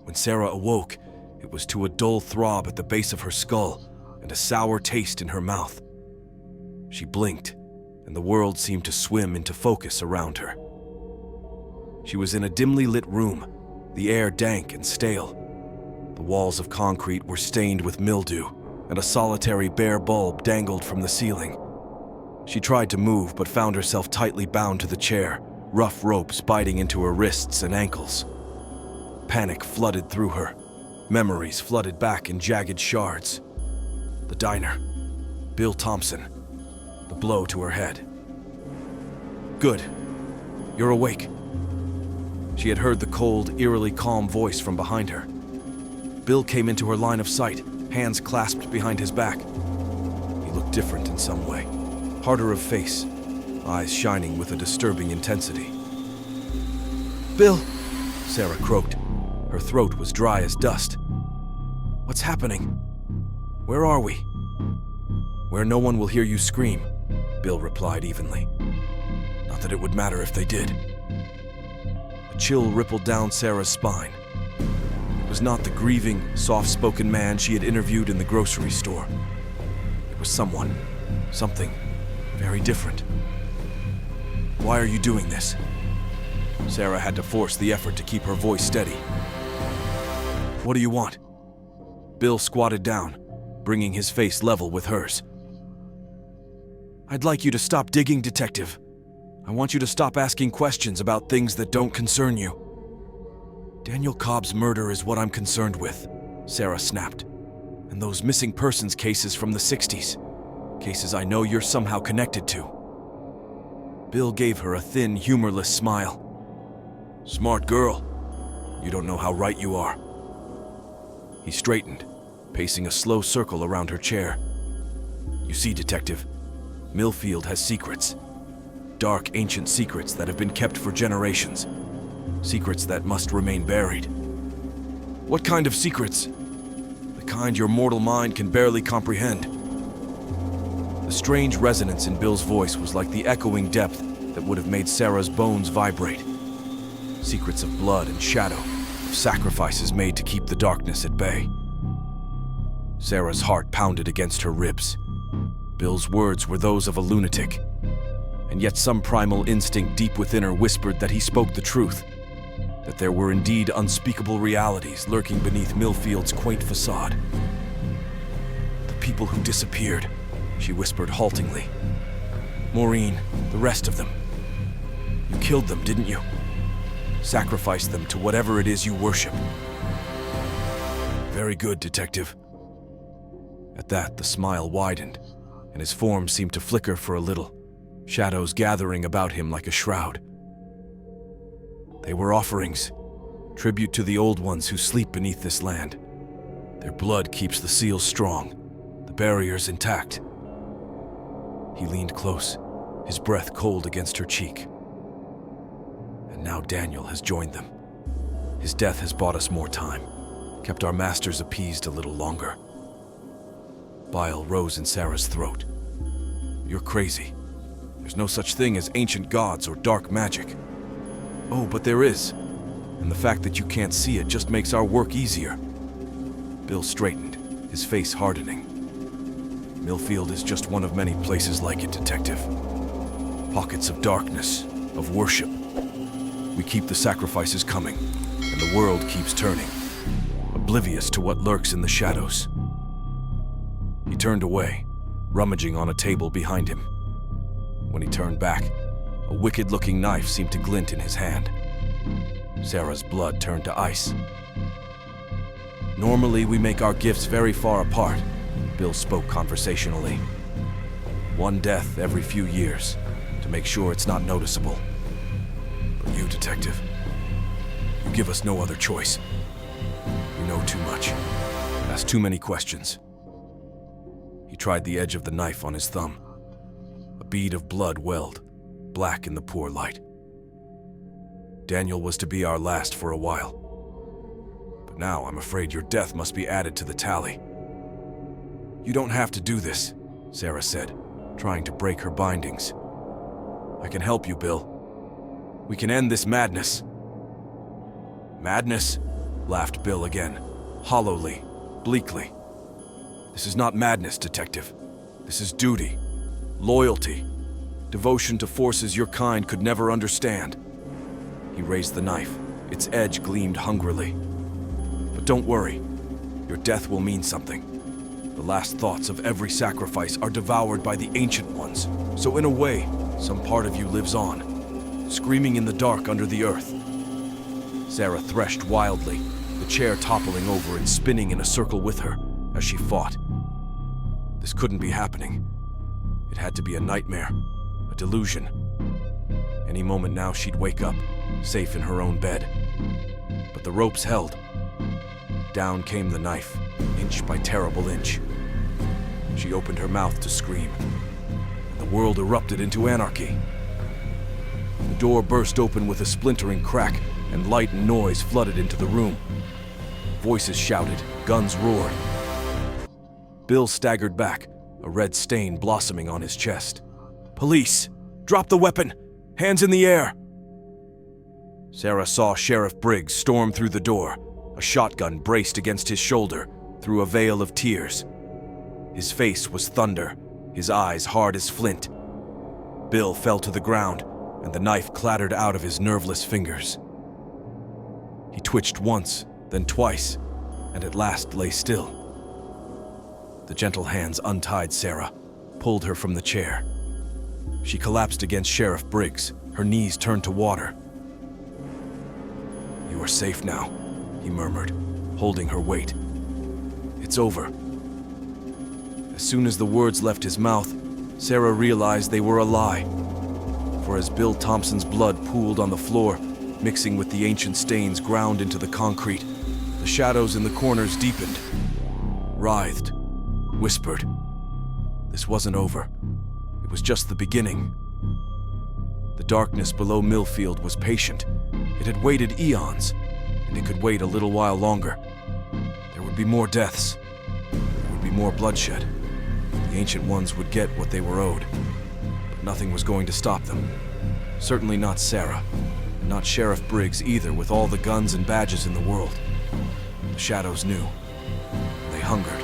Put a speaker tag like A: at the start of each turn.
A: When Sarah awoke, it was to a dull throb at the base of her skull and a sour taste in her mouth. She blinked, and the world seemed to swim into focus around her. She was in a dimly lit room, the air dank and stale. The walls of concrete were stained with mildew, and a solitary bare bulb dangled from the ceiling. She tried to move, but found herself tightly bound to the chair, rough ropes biting into her wrists and ankles. Panic flooded through her. Memories flooded back in jagged shards. The diner. Bill Thompson. The blow to her head. Good. You're awake. She had heard the cold, eerily calm voice from behind her. Bill came into her line of sight, hands clasped behind his back. He looked different in some way. Harder of face, eyes shining with a disturbing intensity. "Bill!" Sarah croaked. Her throat was dry as dust. "What's happening? Where are we?" "Where no one will hear you scream," Bill replied evenly. Not that it would matter if they did. A chill rippled down Sarah's spine. It was not the grieving, soft-spoken man she had interviewed in the grocery store. It was someone, something very different. "Why are you doing this?" Sarah had to force the effort to keep her voice steady. "What do you want?" Bill squatted down, bringing his face level with hers. "I'd like you to stop digging, Detective. I want you to stop asking questions about things that don't concern you." "Daniel Cobb's murder is what I'm concerned with," Sarah snapped. "And those missing persons cases from the 60s. Cases I know you're somehow connected to." Bill gave her a thin, humorless smile. "Smart girl. You don't know how right you are." He straightened, pacing a slow circle around her chair. "You see, Detective, Millfield has secrets. Dark, ancient secrets that have been kept for generations. Secrets that must remain buried." "What kind of secrets?" "The kind your mortal mind can barely comprehend." The strange resonance in Bill's voice was like the echoing depth that would have made Sarah's bones vibrate. Secrets of blood and shadow, of sacrifices made to keep the darkness at bay. Sarah's heart pounded against her ribs. Bill's words were those of a lunatic, and yet some primal instinct deep within her whispered that he spoke the truth, that there were indeed unspeakable realities lurking beneath Millfield's quaint facade. "The people who disappeared," she whispered haltingly. "Maureen, the rest of them. You killed them, didn't you? Sacrificed them to whatever it is you worship." "Very good, Detective." At that, the smile widened, and his form seemed to flicker for a little, shadows gathering about him like a shroud. "They were offerings, tribute to the old ones who sleep beneath this land. Their blood keeps the seals strong, the barriers intact." He leaned close, his breath cold against her cheek. "And now Daniel has joined them. His death has bought us more time, kept our masters appeased a little longer." Bile rose in Sarah's throat. "You're crazy. There's no such thing as ancient gods or dark magic." "Oh, but there is. And the fact that you can't see it just makes our work easier." Bill straightened, his face hardening. "Millfield is just one of many places like it, Detective. Pockets of darkness, of worship. We keep the sacrifices coming, and the world keeps turning, oblivious to what lurks in the shadows." He turned away, rummaging on a table behind him. When he turned back, a wicked-looking knife seemed to glint in his hand. Sarah's blood turned to ice. "Normally, we make our gifts very far apart," Bill spoke conversationally. "One death every few years, to make sure it's not noticeable. But you, Detective, you give us no other choice. You know too much, ask too many questions." He tried the edge of the knife on his thumb. A bead of blood welled, black in the poor light. "Daniel was to be our last for a while. But now I'm afraid your death must be added to the tally." "You don't have to do this," Sarah said, trying to break her bindings. "I can help you, Bill. We can end this madness." "Madness?" laughed Bill again, hollowly, bleakly. "This is not madness, Detective. This is duty, loyalty, devotion to forces your kind could never understand." He raised the knife. Its edge gleamed hungrily. "But don't worry. Your death will mean something. The last thoughts of every sacrifice are devoured by the Ancient Ones, so in a way, some part of you lives on, screaming in the dark under the earth." Sarah threshed wildly, the chair toppling over and spinning in a circle with her as she fought. This couldn't be happening. It had to be a nightmare, a delusion. Any moment now she'd wake up, safe in her own bed. But the ropes held. Down came the knife, inch by terrible inch. She opened her mouth to scream, and the world erupted into anarchy. The door burst open with a splintering crack, and light and noise flooded into the room. Voices shouted, guns roared. Bill staggered back, a red stain blossoming on his chest. "Police! Drop the weapon! Hands in the air!" Sarah saw Sheriff Briggs storm through the door, a shotgun braced against his shoulder through a veil of tears. His face was thunder, his eyes hard as flint. Bill fell to the ground, and the knife clattered out of his nerveless fingers. He twitched once, then twice, and at last lay still. The gentle hands untied Sarah, pulled her from the chair. She collapsed against Sheriff Briggs, her knees turned to water. "You are safe now," he murmured, holding her weight. "It's over." As soon as the words left his mouth, Sarah realized they were a lie. For as Bill Thompson's blood pooled on the floor, mixing with the ancient stains ground into the concrete, the shadows in the corners deepened, writhed, whispered. This wasn't over. It was just the beginning. The darkness below Millfield was patient. It had waited eons, and it could wait a little while longer. There would be more deaths. There would be more bloodshed. The Ancient Ones would get what they were owed. But nothing was going to stop them. Certainly not Sarah, and not Sheriff Briggs either, with all the guns and badges in the world. The shadows knew. They hungered.